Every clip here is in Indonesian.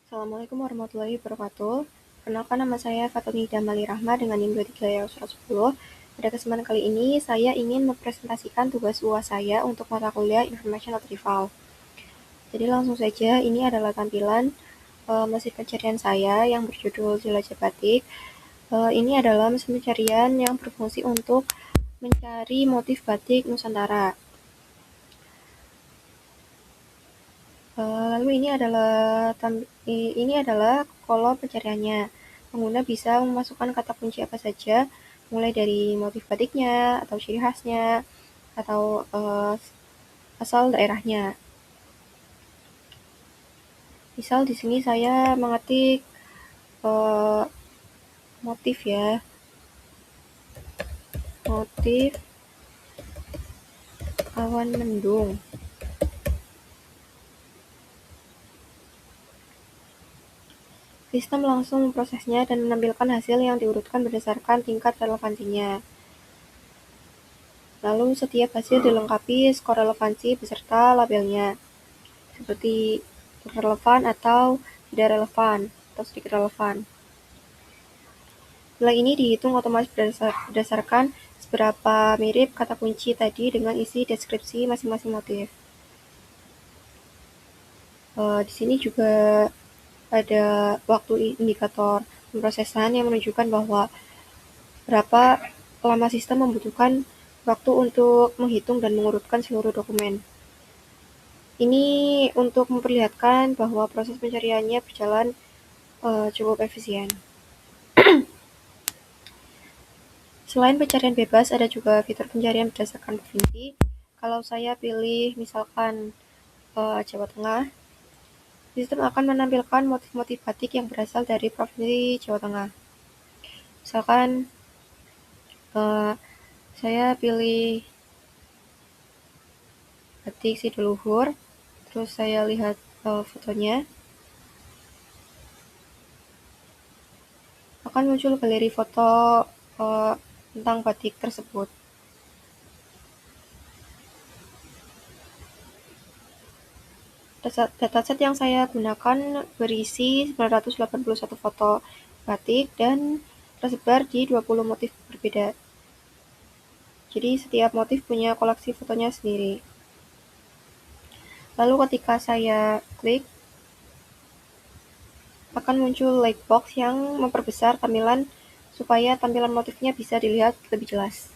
Assalamualaikum warahmatullahi wabarakatuh. Perkenalkan, nama saya Fatoni Damali Rahma dengan NIM 23 Pada kesempatan kali ini, saya ingin mempresentasikan tugas UAS saya untuk mata kuliah Information Retrieval. Jadi langsung saja, ini adalah tampilan mesin pencarian saya yang berjudul Jelajah Batik. Ini adalah mesin pencarian yang berfungsi untuk mencari motif batik Nusantara. Lalu ini adalah kolom pencariannya. Pengguna bisa memasukkan kata kunci apa saja, mulai dari motif batiknya, atau ciri khasnya, atau asal daerahnya. Misal di sini saya mengetik motif ya, motif awan mendung. Sistem langsung memprosesnya dan menampilkan hasil yang diurutkan berdasarkan tingkat relevansinya. Lalu setiap hasil dilengkapi skor relevansi beserta labelnya, seperti relevan atau tidak relevan, atau sedikit relevan. Nilai ini dihitung otomatis berdasarkan seberapa mirip kata kunci tadi dengan isi deskripsi masing-masing motif. Di sini juga ada waktu indikator pemrosesan yang menunjukkan bahwa berapa lama sistem membutuhkan waktu untuk menghitung dan mengurutkan seluruh dokumen. Ini untuk memperlihatkan bahwa proses pencariannya berjalan cukup efisien. Selain pencarian bebas, ada juga fitur pencarian berdasarkan provinsi. Kalau saya pilih misalkan Jawa Tengah, sistem akan menampilkan motif-motif batik yang berasal dari provinsi Jawa Tengah. Misalkan saya pilih batik Sidoluhur, terus saya lihat fotonya, akan muncul galeri foto tentang batik tersebut. Dataset yang saya gunakan berisi 981 foto batik dan tersebar di 20 motif berbeda. Jadi setiap motif punya koleksi fotonya sendiri. Lalu ketika saya klik, akan muncul lightbox yang memperbesar tampilan supaya tampilan motifnya bisa dilihat lebih jelas.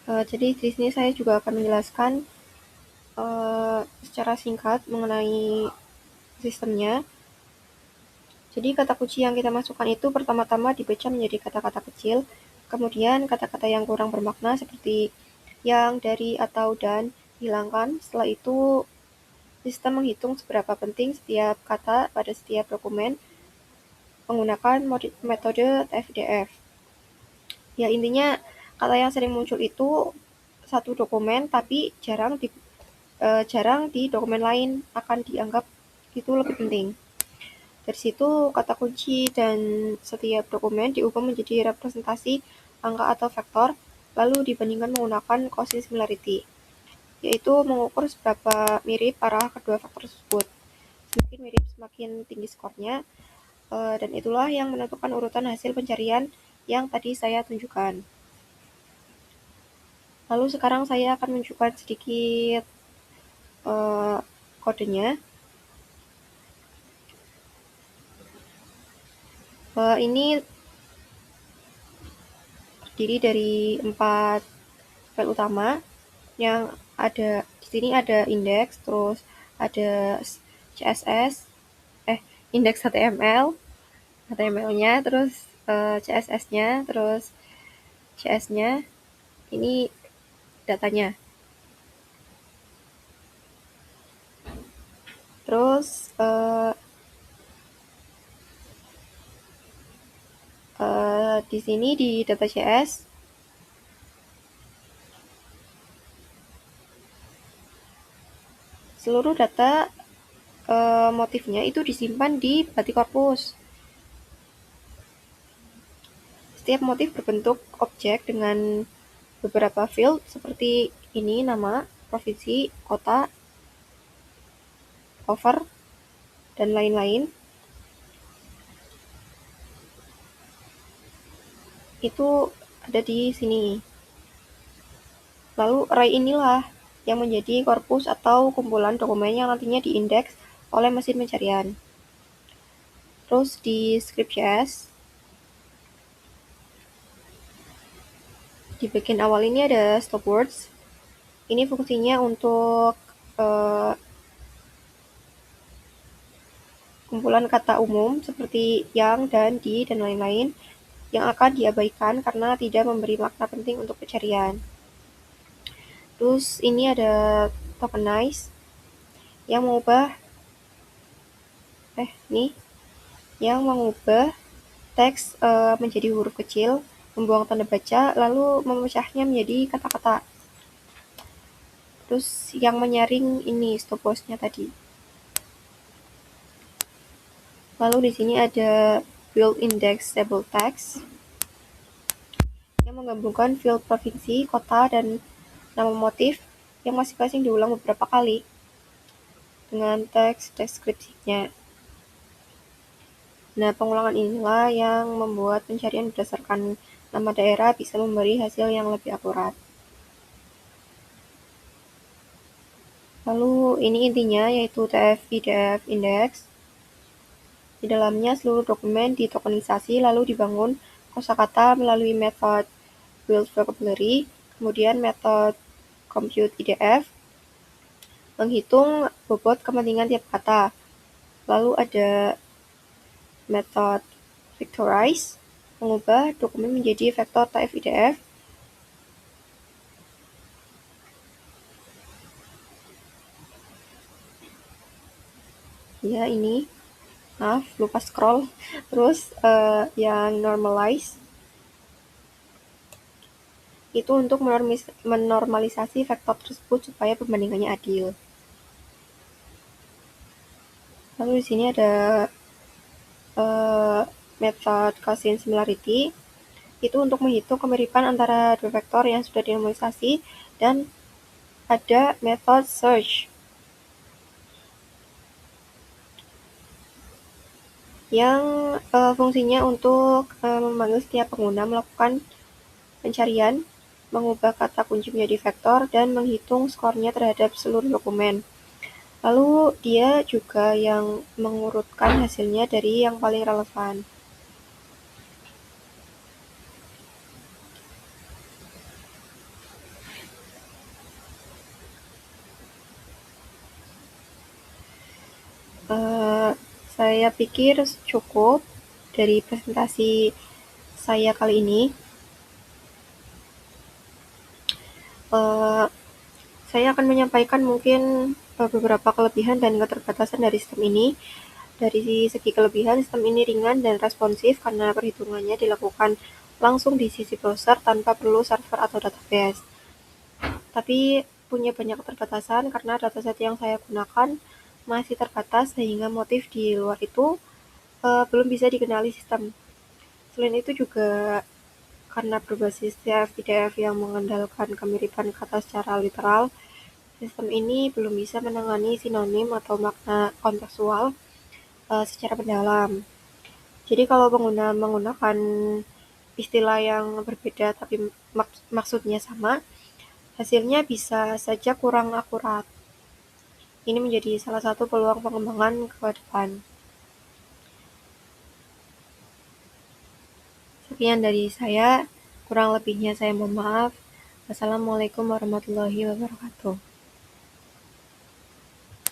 Jadi di sini saya juga akan menjelaskan secara singkat mengenai sistemnya. Jadi kata kunci yang kita masukkan itu pertama-tama dibaca menjadi kata-kata kecil, kemudian kata-kata yang kurang bermakna seperti yang, dari, atau, dan dihilangkan. Setelah itu sistem menghitung seberapa penting setiap kata pada setiap dokumen menggunakan metode TF-IDF. Ya, intinya kata yang sering muncul itu satu dokumen, tapi jarang di dokumen lain akan dianggap itu lebih penting. Dari situ kata kunci dan setiap dokumen diubah menjadi representasi angka atau vektor, lalu dibandingkan menggunakan Cauchy similarity, yaitu mengukur seberapa mirip arah kedua vektor tersebut. Semakin mirip semakin tinggi skornya, dan itulah yang menentukan urutan hasil pencarian yang tadi saya tunjukkan. Lalu sekarang saya akan menunjukkan sedikit kodenya. Ini terdiri dari 4 file utama yang ada di sini, ada indeks, terus ada CSS, indeks HTML-nya, terus CSS-nya, terus CS-nya. Ini datanya. Terus di sini di data CS seluruh data motifnya itu disimpan di batik korpus. Setiap motif berbentuk objek dengan beberapa field seperti ini, nama, provinsi, kota, over, dan lain-lain. Itu ada di sini. Lalu array inilah yang menjadi korpus atau kumpulan dokumen yang nantinya diindeks oleh mesin pencarian. Terus di Script.js, di bagian awal ini ada stop words. Ini fungsinya untuk kumpulan kata umum seperti yang, dan, di, dan lain-lain yang akan diabaikan karena tidak memberi makna penting untuk pencarian. Terus ini ada tokenize yang mengubah teks menjadi huruf kecil, membuang tanda baca, lalu memecahnya menjadi kata-kata. Terus yang menyaring ini stopwatch-nya tadi. Lalu di sini ada build indexable text yang menggabungkan field provinsi, kota, dan nama motif yang masing-masing diulang beberapa kali dengan teks deskripsinya. Nah, pengulangan inilah yang membuat pencarian berdasarkan nama daerah bisa memberi hasil yang lebih akurat. Lalu ini intinya yaitu TF-IDF index. Di dalamnya seluruh dokumen ditokenisasi lalu dibangun kosakata melalui metode build vocabulary, kemudian metode compute IDF, menghitung bobot kepentingan tiap kata. Lalu ada metode vectorize, mengubah dokumen menjadi vektor TF-IDF. Ya, ini. Maaf, lupa scroll. Terus yang normalize itu untuk menormalisasi vektor tersebut supaya perbandingannya adil. Lalu di sini ada metode Gaussian similarity, itu untuk menghitung kemiripan antara dua vektor yang sudah dinormalisasi, dan ada metode search yang fungsinya untuk memanggil setiap pengguna melakukan pencarian, mengubah kata kunci menjadi vektor, dan menghitung skornya terhadap seluruh dokumen. Lalu dia juga yang mengurutkan hasilnya dari yang paling relevan. Saya pikir cukup dari presentasi saya kali ini. Saya akan menyampaikan mungkin beberapa kelebihan dan keterbatasan dari sistem ini. Dari segi kelebihan, sistem ini ringan dan responsif karena perhitungannya dilakukan langsung di sisi browser tanpa perlu server atau database. Tapi punya banyak keterbatasan karena dataset yang saya gunakan masih terbatas sehingga motif di luar itu belum bisa dikenali sistem. Selain itu juga karena berbasis TF-IDF yang mengandalkan kemiripan kata secara literal, sistem ini belum bisa menangani sinonim atau makna kontekstual secara mendalam. Jadi kalau pengguna menggunakan istilah yang berbeda tapi maksudnya sama, hasilnya bisa saja kurang akurat. Ini menjadi salah satu peluang pengembangan ke depan. Sekian dari saya, kurang lebihnya saya mohon maaf. Wassalamualaikum warahmatullahi wabarakatuh.